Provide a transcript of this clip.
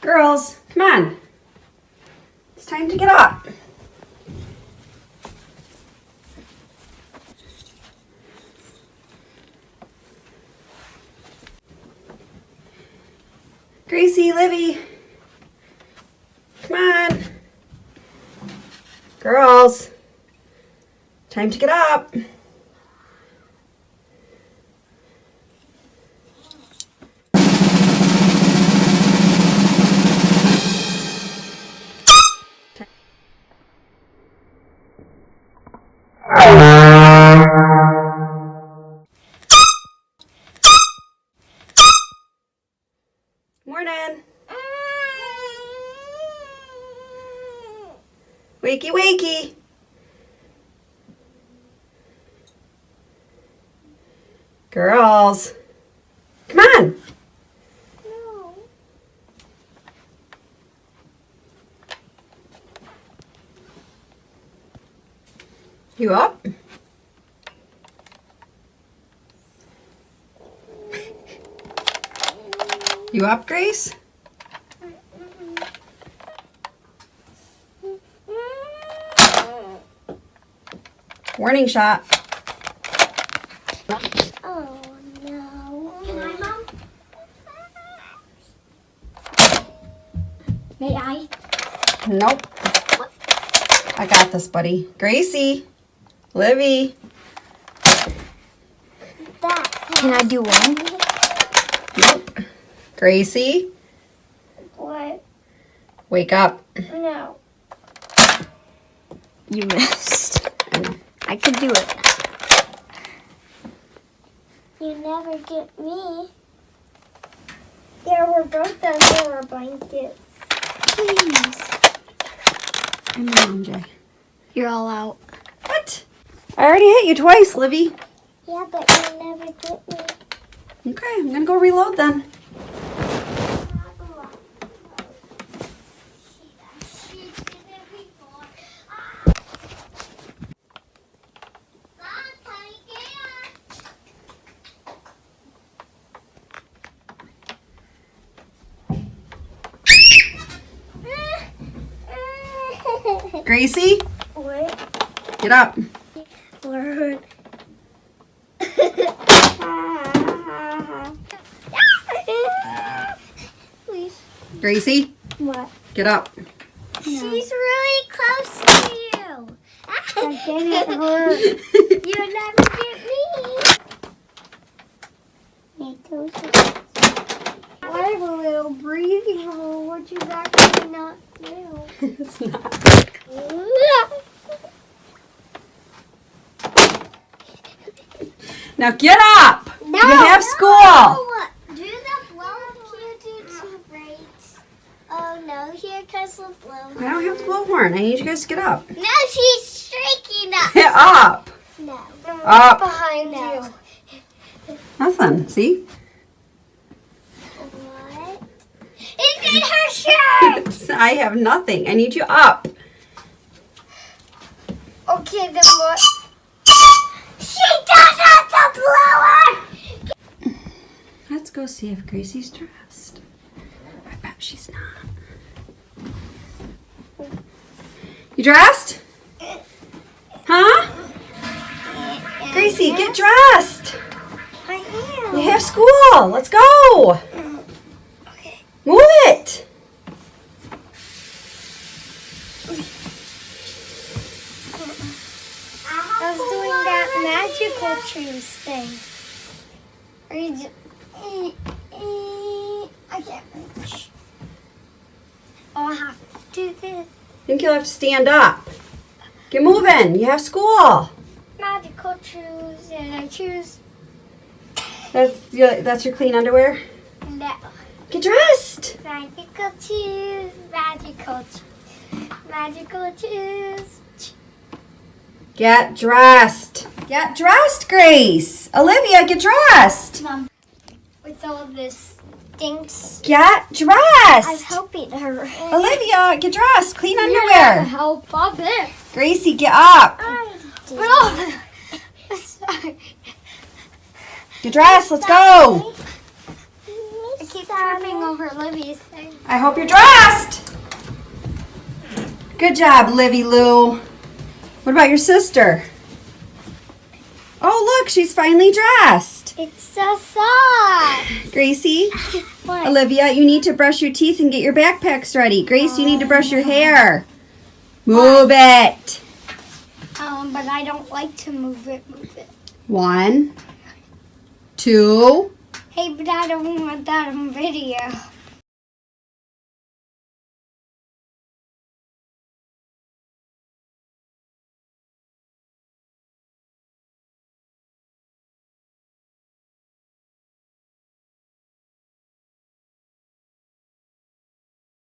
Girls, come on. It's time to get up. Gracie, Livy, come on. Girls, time to get up. Morning. Wakey, wakey. Girls, come on. No. You up? You up, Grace? Warning shot. Oh no. Can I, Mom? May I? Nope. What? I got this, buddy. Gracie, Livy. That. Can I do one? Nope. Gracie, What? wake up. No. You missed. I could do it. You never get me. Yeah, we're both under our blankets. Please. Come on, Jay. You're all out. What? I already hit you twice, Livy. Yeah, but you never get me. Okay, I'm gonna go reload then. Gracie, What? get up. Word. Please. Gracie, What? get up. She's really close to you. I didn't hurt. You never get me. Me too. I have a little breathing hole, which is actually not new. It's not. Now get up. No, you have school. Do the blow up here do 2 breaks. Oh no, here comes the blow. I don't have to blow a horn. I need you guys to get up. No, she's shaking us. Get up. No. Up. Behind you. Nothing. See? What? It's in her shirt. I have nothing. I need you up. Okay, then what? She does have the blower. Let's go see if Gracie's dressed. I bet she's not. You dressed? Huh? Gracie, get dressed. I am. You have school. Let's go. Okay. Move it. I was doing that magical choose thing. Are you just... I can't reach. Oh, I have to do this. I think you'll have to stand up. Get moving. You have school. Magical choose, and I choose That's your clean underwear? no. Get dressed. Magical choose, magical choose, magical choose. Get dressed. Get dressed, Grace. Olivia, get dressed. Mom, with all this stinks, Get I was dressed. hoping her. Olivia, get dressed. Clean You're underwear. gonna help up it. Gracie, get up. Oh, sorry. Get dressed. Let's go. I keep tripping over Livy's thing. I hope you're dressed. Good job, Livy Lou. What about your sister? Oh, look, she's finally dressed. It's so soft. Gracie, What? Olivia, you need to brush your teeth and get your backpacks ready. Grace, you need to brush your hair. Move it. But I don't like to move it. 1, 2. Hey, but I don't want that on video.